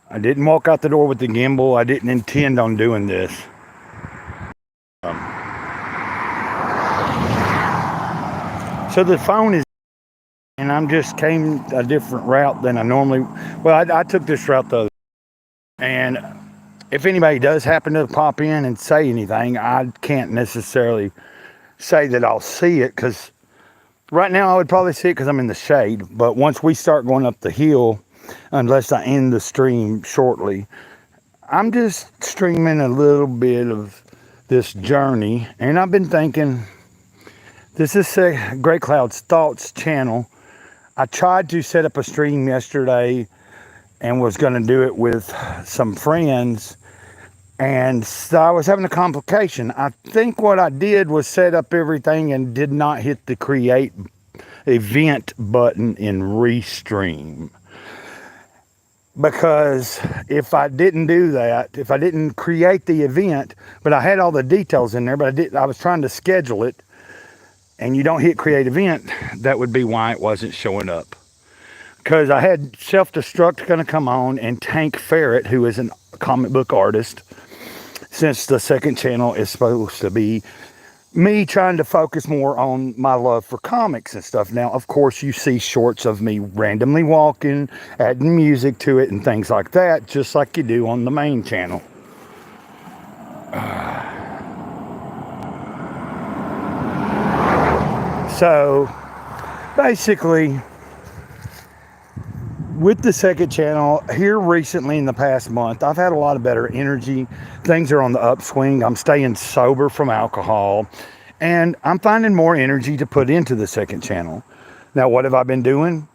I didn't walk out the door with the gimbal. I didn't intend on doing this. So the phone is, and I'm just came a different route than I normally. Well, I took this route though, and if anybody does happen to pop in and say anything, I can't necessarily say that I'll see it, because right now I would probably see it because I'm in the shade. But once we start going up the hill, unless I end the stream shortly, I'm just streaming a little bit of this journey. And I've been thinking, this is a Gray Cloud's Thoughts channel. I tried to set up a stream yesterday and was going to do it with some friends, and so I was having a complication. I think what I did was set up everything and did not hit the create event button in Restream. Because if I didn't do that, if I didn't create the event, but I had all the details in there, but I was trying to schedule it, and you don't hit create event, that would be why it wasn't showing up. Because I had Self-Destruct going to come on, and Tank Ferret, who is a comic book artist, since the second channel is supposed to be me trying to focus more on my love for comics and stuff. Now, of course, you see shorts of me randomly walking, adding music to it and things like that, just like you do on the main channel. So, basically, with the second channel, here recently in the past month, I've had a lot of better energy. Things are on the upswing. I'm staying sober from alcohol, and I'm finding more energy to put into the second channel. Now, what have I been doing?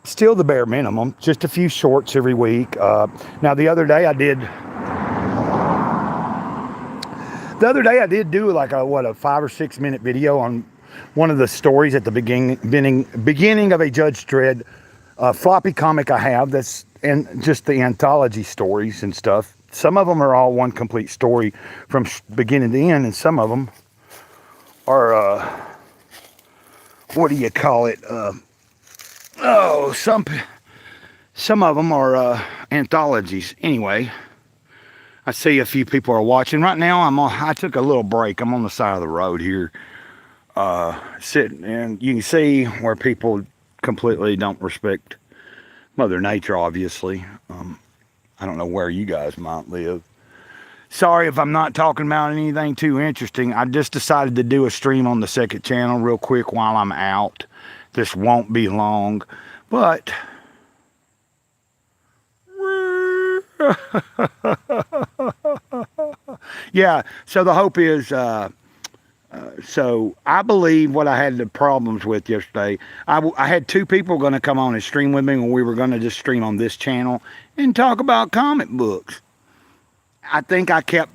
Still the bare minimum, just a few shorts every week. Now, the other day I did do like a 5 or 6 minute video on one of the stories at the beginning of a Judge Dredd floppy comic I have, that's, and just the anthology stories and stuff. Some of them are all one complete story from beginning to end, and some of them are what do you call it, some of them are anthologies. Anyway, I see a few people are watching right now. I took a little break. I'm on the side of the road here, sitting, and you can see where people completely don't respect Mother Nature, obviously. I don't know where you guys might live. Sorry if I'm not talking about anything too interesting. I just decided to do a stream on the second channel real quick while I'm out. This won't be long, but yeah, so the hope is, so I believe what I had the problems with yesterday, I had two people going to come on and stream with me when we were going to just stream on this channel and talk about comic books. I think I kept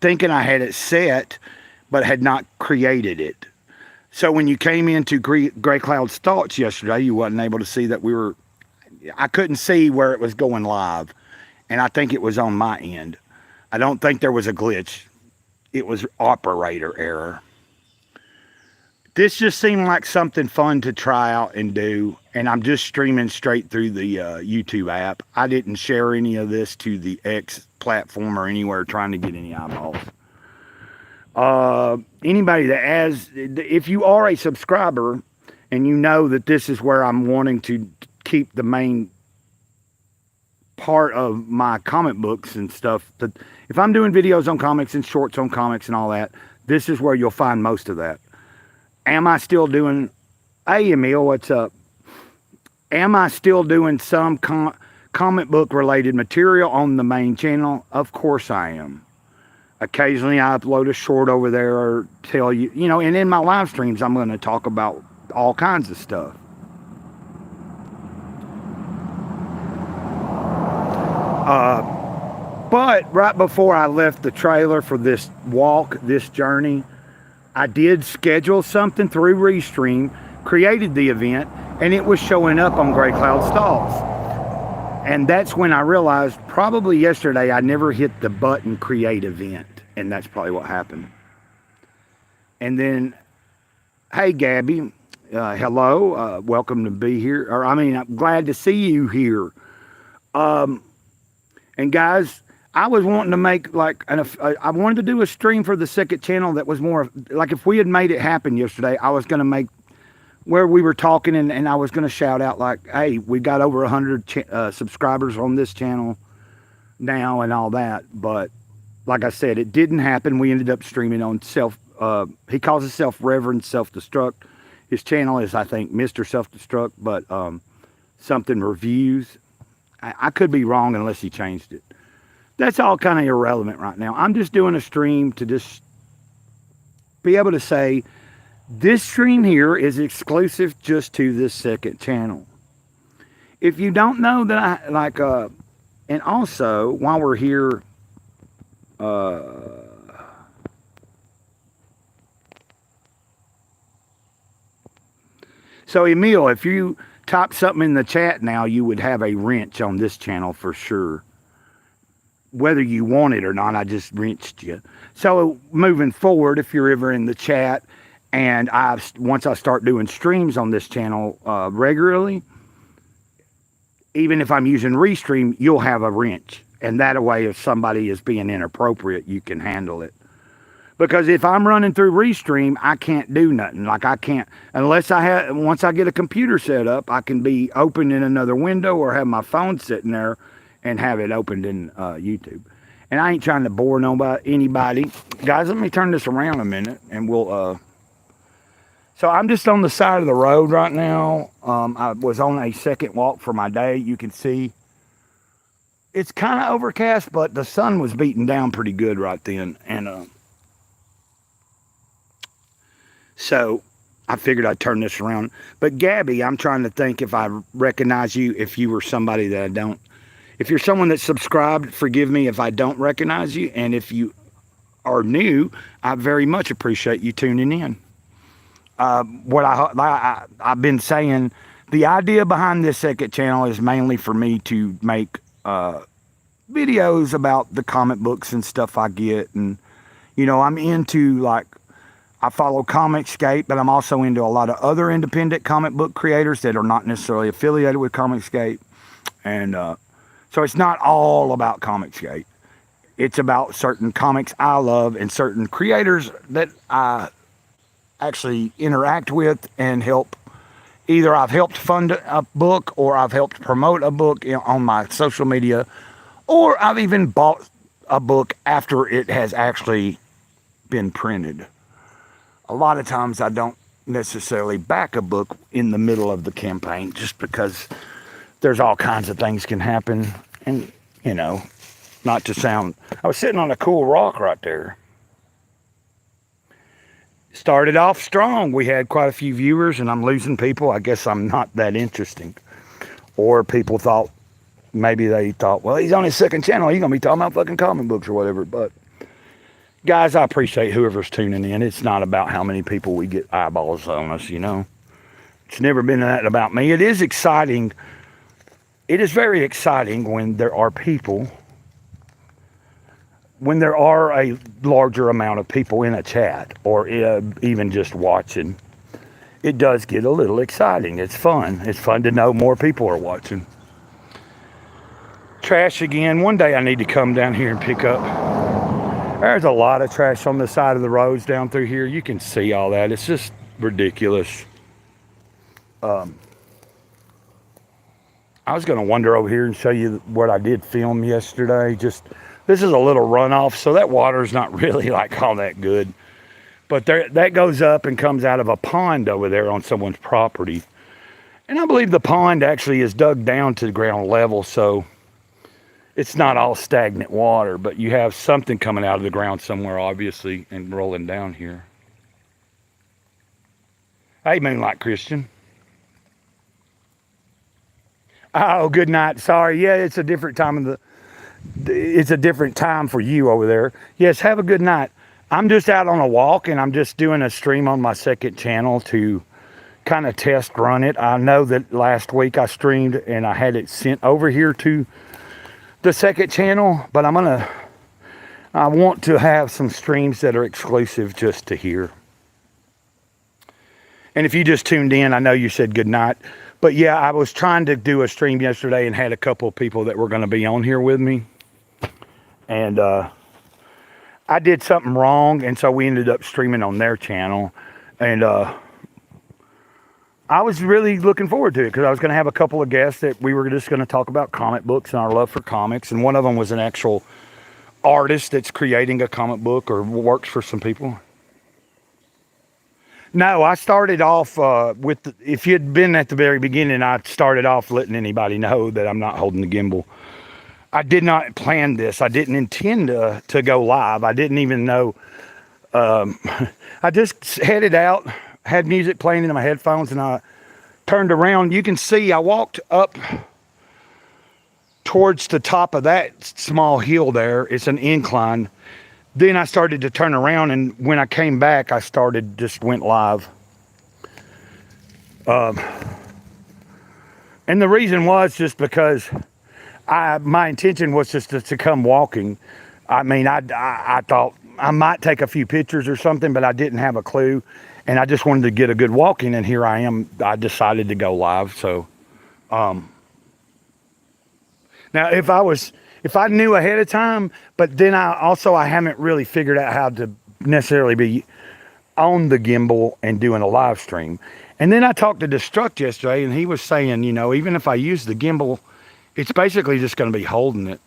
thinking I had it set, but had not created it. So when you came into Gray Cloud's Thoughts yesterday, you wasn't able to see that I couldn't see where it was going live. And I think it was on my end. I don't think there was a glitch. It was operator error. This just seemed like something fun to try out and do, and I'm just streaming straight through the YouTube app. I didn't share any of this to the X platform or anywhere trying to get any eyeballs. Anybody if you are a subscriber and you know that this is where I'm wanting to keep the main part of my comic books and stuff, that if I'm doing videos on comics and shorts on comics and all that, this is where you'll find most of that. Am I still doing, hey Emil, what's up? Am I still doing some comic book related material on the main channel? Of course I am. Occasionally I upload a short over there or tell you, and in my live streams I'm going to talk about all kinds of stuff. But right before I left the trailer for this journey, I did schedule something through Restream, created the event, and it was showing up on Gray Cloud's Thoughts. And that's when I realized, probably yesterday, I never hit the button create event. And that's probably what happened. And then, hey Gabby, hello, welcome to be here. I'm glad to see you here. And guys, I was wanting to make like I wanted to do a stream for the second channel that was more like, if we had made it happen yesterday, I was going to make where we were talking, and I was going to shout out like, hey, we got over 100 subscribers on this channel now and all that. But like I said, it didn't happen. We ended up streaming on he calls himself Reverend Self-Destruct. His channel is, I think, Mr. Self-Destruct, but something reviews. I could be wrong unless he changed it. That's all kind of irrelevant right now. I'm just doing a stream to just be able to say, this stream here is exclusive just to this second channel. If you don't know that and also, while we're here, so Emil, if you type something in the chat now, you would have a wrench on this channel for sure. Whether you want it or not, I just wrenched you. So moving forward, if you're ever in the chat, and once I start doing streams on this channel regularly, even if I'm using Restream, you'll have a wrench. And that way, if somebody is being inappropriate, you can handle it. Because if I'm running through Restream, I can't do nothing. Like I can't, unless once I get a computer set up, I can be open in another window or have my phone sitting there and have it opened in YouTube. And I ain't trying to bore anybody. Guys, let me turn this around a minute and we'll, so I'm just on the side of the road right now. I was on a second walk for my day. You can see it's kind of overcast, but the sun was beating down pretty good right then. And so I figured I'd turn this around. But Gabby, I'm trying to think if I recognize you, if you were somebody that I don't. If you're someone that's subscribed, forgive me if I don't recognize you. And if you are new, I very much appreciate you tuning in. I've been saying, the idea behind this second channel is mainly for me to make videos about the comic books and stuff I get. And, you know, I'm into, like, I follow Comicscape, but I'm also into a lot of other independent comic book creators that are not necessarily affiliated with Comicscape. And so it's not all about Comicscape. It's about certain comics I love and certain creators that I actually interact with and help. Either I've helped fund a book, or I've helped promote a book on my social media, or I've even bought a book after it has actually been printed. A lot of times I don't necessarily back a book in the middle of the campaign, just because there's all kinds of things can happen. And, you know, not to sound, I was sitting on a cool rock right there. Started off strong. We had quite a few viewers, and I'm losing people. I guess I'm not that interesting. Or people thought, maybe they thought, well, he's on his second channel, he's going to be talking about fucking comic books or whatever. But guys, I appreciate whoever's tuning in. It's not about how many people we get eyeballs on us, you know. It's never been that about me. It is exciting. It is very exciting when there are people, when there are a larger amount of people in a chat, or even just watching. It does get a little exciting. It's fun. It's fun to know more people are watching. Trash again. One day I need to come down here and pick up. There's a lot of trash on the side of the roads down through here. You can see all that. It's just ridiculous. I was going to wander over here and show you what I did film yesterday. Just, this is a little runoff, so that water's not really like all that good. But that goes up and comes out of a pond over there on someone's property. And I believe the pond actually is dug down to ground level, so it's not all stagnant water, but you have something coming out of the ground somewhere, obviously, and rolling down here. Hey, Moonlight Christian. Oh, good night. Sorry. Yeah, it's a different time of it's a different time for you over there. Yes, have a good night. I'm just out on a walk, and I'm just doing a stream on my second channel to kind of test run it. I know that last week I streamed and I had it sent over here to the second channel, but I want to have some streams that are exclusive just to here. And if you just tuned in, I know you said good night. But yeah, I was trying to do a stream yesterday and had a couple of people that were going to be on here with me. and I did something wrong, and so we ended up streaming on their channel, and I was really looking forward to it because I was going to have a couple of guests that we were just going to talk about comic books and our love for comics, and one of them was an actual artist that's creating a comic book or works for some people. No, I started off if you'd been at the very beginning, I started off letting anybody know that I'm not holding the gimbal. I did not plan this. I didn't intend to go live. I didn't even know. I just headed out, had music playing in my headphones, and I turned around. You can see I walked up towards the top of that small hill there. It's an incline. Then I started to turn around, and when I came back, I just went live. And the reason was just because my intention was just to come walking. I mean, I thought I might take a few pictures or something, but I didn't have a clue. And I just wanted to get a good walking, and here I am. I decided to go live. So, now if I knew ahead of time, but then I haven't really figured out how to necessarily be on the gimbal and doing a live stream. And then I talked to Destruct yesterday, and he was saying, even if I use the gimbal, it's basically just going to be holding it.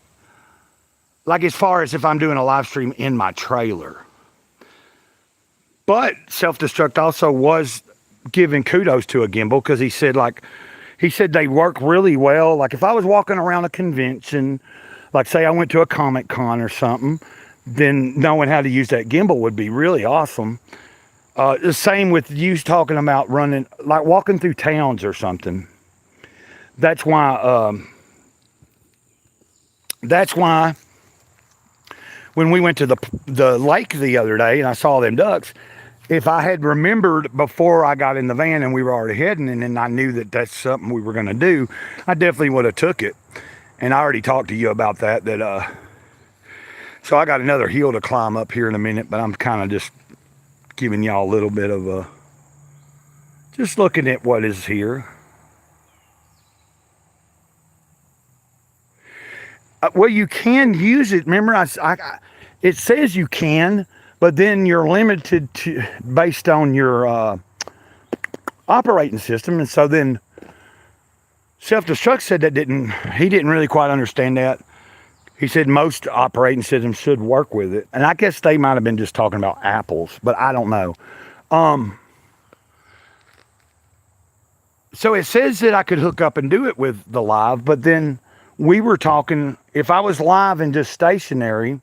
Like as far as if I'm doing a live stream in my trailer. But Self-Destruct also was giving kudos to a gimbal because he said they work really well. Like if I was walking around a convention, like say I went to a Comic Con or something, then knowing how to use that gimbal would be really awesome. The same with you talking about running, like walking through towns or something. That's why when we went to the lake the other day and I saw them ducks, if I had remembered before I got in the van and we were already heading, and then I knew that that's something we were going to do, I definitely would have took it. And I already talked to you about that. So I got another hill to climb up here in a minute, but I'm kind of just giving y'all a little bit of just looking at what is here. Well, you can use it. Remember, it says you can, but then you're limited to based on your operating system. And so then Self-Destruct said he didn't really quite understand that. He said most operating systems should work with it. And I guess they might have been just talking about Apple's, but I don't know. So it says that I could hook up and do it with the live, but then we were talking, if I was live and just stationary,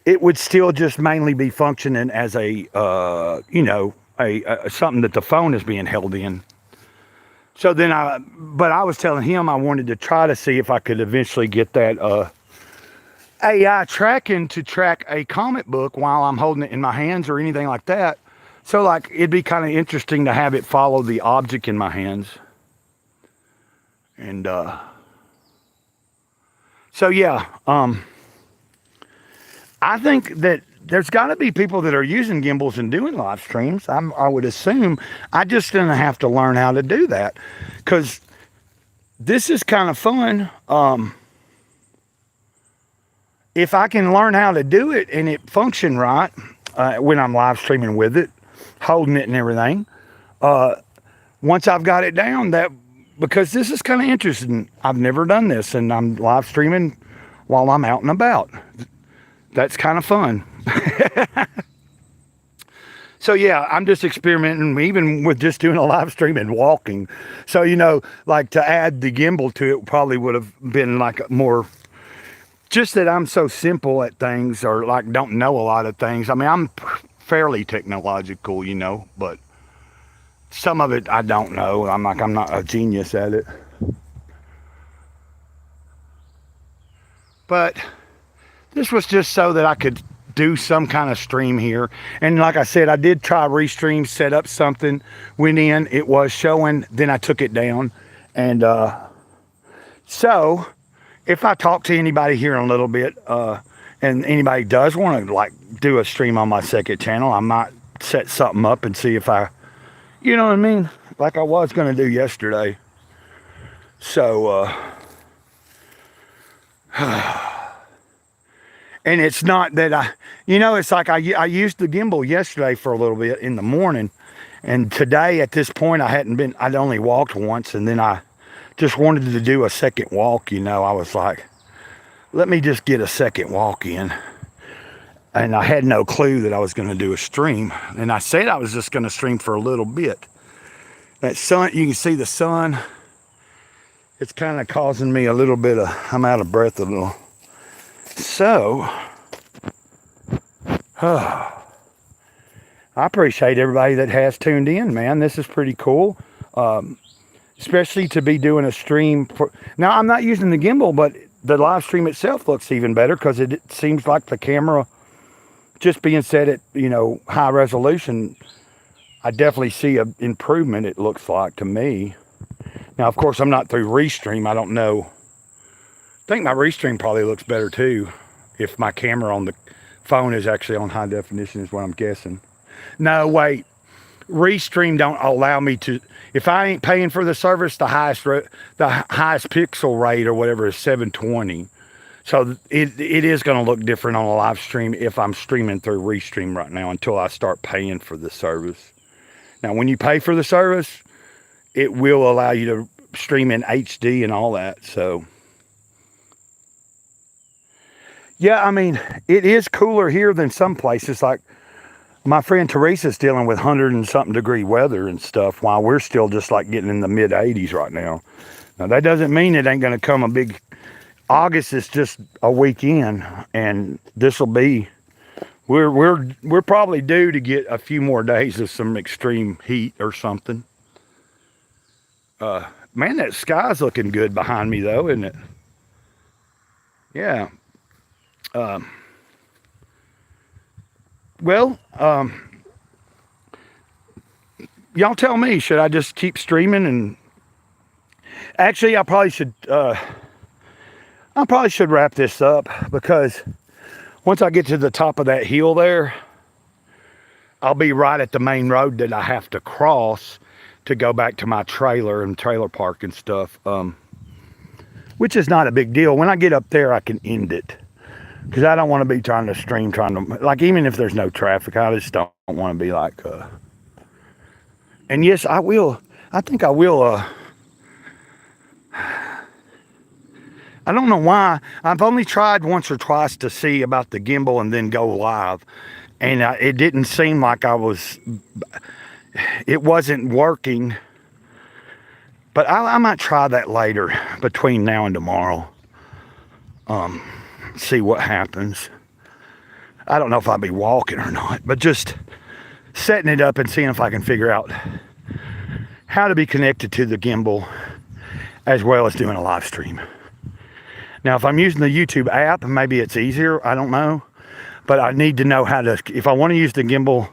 it would still just mainly be functioning as a something that the phone is being held in. So then but I was telling him I wanted to try to see if I could eventually get that AI tracking to track a comic book while I'm holding it in my hands or anything like that. So like, it'd be kind of interesting to have it follow the object in my hands. And, so yeah, I think that there's got to be people that are using gimbals and doing live streams. I would assume. I just gonna have to learn how to do that because this is kind of fun. If I can learn how to do it and it function right when I'm live streaming with it, holding it and everything, once I've got it down, because this is kind of interesting. I've never done this, and I'm live streaming while I'm out and about. That's kind of fun. So yeah, I'm just experimenting even with just doing a live stream and walking. So, like to add the gimbal to it probably would have been like more, just that I'm so simple at things or like don't know a lot of things. I mean, I'm fairly technological, but some of it I don't know. I'm not a genius at it. But this was just so that I could do some kind of stream here. And like I said, I did try Restream, set up something, went in, it was showing, then I took it down. And so if I talk to anybody here in a little bit, and anybody does want to like do a stream on my second channel, I might set something up and see if you know what I mean? Like I was going to do yesterday. So, And it's not that it's like I used the gimbal yesterday for a little bit in the morning. And today at this point, I'd only walked once. And then I just wanted to do a second walk. I was like, let me just get a second walk in. And I had no clue that I was going to do a stream. And I said I was just going to stream for a little bit. That sun, you can see the sun. It's kind of causing me a little bit of, I'm out of breath a little. So, I appreciate everybody that has tuned in, man. This is pretty cool. Especially to be doing a stream. Now, I'm not using the gimbal, but the live stream itself looks even better because it seems like the camera just being set at, high resolution, I definitely see an improvement, it looks like to me. Now, of course, I'm not through Restream. I don't know. I think my Restream probably looks better too if my camera on the phone is actually on high definition is what I'm guessing. No, wait. Restream don't allow me to, if I ain't paying for the service, the highest pixel rate or whatever is 720. So it is going to look different on a live stream if I'm streaming through Restream right now until I start paying for the service. Now, when you pay for the service, it will allow you to stream in HD and all that. So, yeah, I mean, it is cooler here than some places. Like my friend Teresa's dealing with 100 and something degree weather and stuff while we're still just like getting in the mid 80s right now. Now, that doesn't mean it ain't going to come a big... August is just a weekend, and this will be, we're probably due to get a few more days of some extreme heat or something. Man, that sky's looking good behind me though, isn't it? Yeah. Well, y'all tell me, should I just keep streaming? And actually, I probably should wrap this up because once I get to the top of that hill there, I'll be right at the main road that I have to cross to go back to my trailer and trailer park and stuff, which is not a big deal. When I get up there, I can end it because I don't want to be trying to stream, like, even if there's no traffic, I just don't want to be like, and yes, I think I will, I don't know why. I've only tried once or twice to see about the gimbal and then go live. And it didn't seem like it wasn't working. But I might try that later between now and tomorrow. See what happens. I don't know if I'll be walking or not, but just setting it up and seeing if I can figure out how to be connected to the gimbal as well as doing a live stream. Now, if I'm using the YouTube app, maybe it's easier. I don't know. But I need to know how to, if I want to use the gimbal,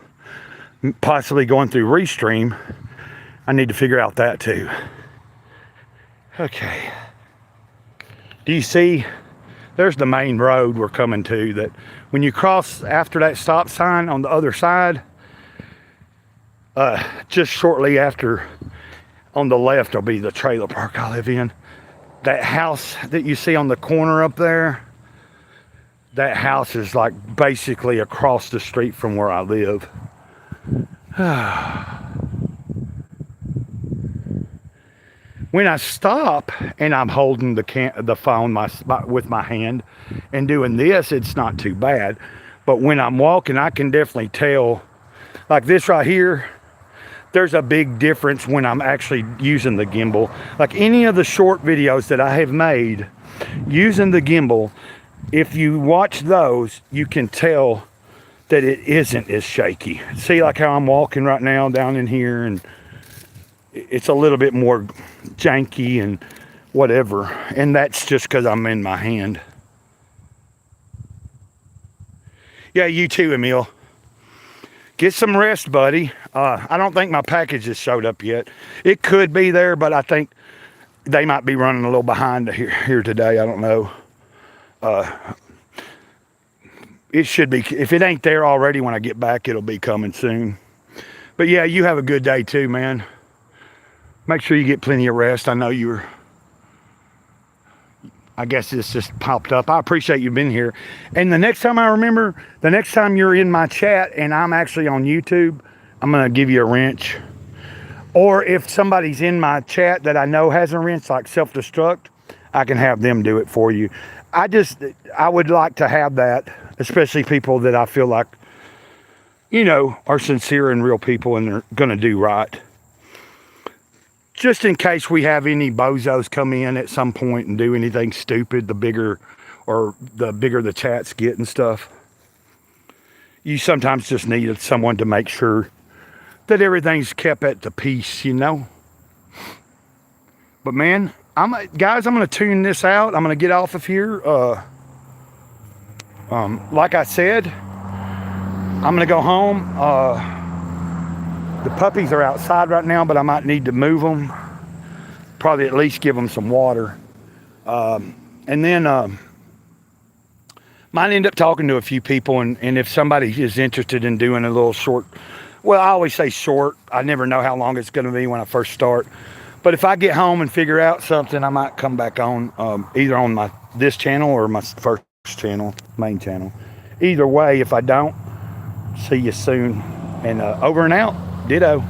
possibly going through Restream, I need to figure out that too. Okay. Do you see? There's the main road we're coming to, that when you cross after that stop sign on the other side, just shortly after, on the left will be the trailer park I live in. That house that you see on the corner up there, that house is like basically across the street from where I live. When I stop and I'm holding the phone with my hand and doing this, it's not too bad. But when I'm walking, I can definitely tell, like this right here, there's a big difference when I'm actually using the gimbal. Like any of the short videos that I have made using the gimbal, if you watch those, you can tell that it isn't as shaky. See, like how I'm walking right now down in here, and it's a little bit more janky and whatever. And that's just because I'm in my hand. Yeah, you too, Emil. Get some rest, buddy. I don't think my package has showed up yet. It could be there, but I think they might be running a little behind here today. I don't know. It should be. If it ain't there already when I get back, it'll be coming soon. But yeah, you have a good day too, man. Make sure you get plenty of rest. I know you're I guess it's just popped up. I appreciate you being here. And the next time the next time you're in my chat and I'm actually on YouTube, I'm going to give you a wrench. Or if somebody's in my chat that I know has a wrench, like self-destruct, I can have them do it for you. I would like to have that, especially people that I feel like, are sincere and real people and they're going to do right. Just in case we have any bozos come in at some point and do anything stupid, the bigger the chats get and stuff. You sometimes just need someone to make sure that everything's kept at the peace, But man, guys, I'm going to tune this out. I'm going to get off of here. Like I said, I'm going to go home. The puppies are outside right now, but I might need to move them. Probably at least give them some water. And then might end up talking to a few people. And if somebody is interested in doing a little short, well, I always say short. I never know how long it's going to be when I first start. But if I get home and figure out something, I might come back on either on this channel or my first channel, main channel. Either way, if I don't, see you soon. And over and out. Ditto.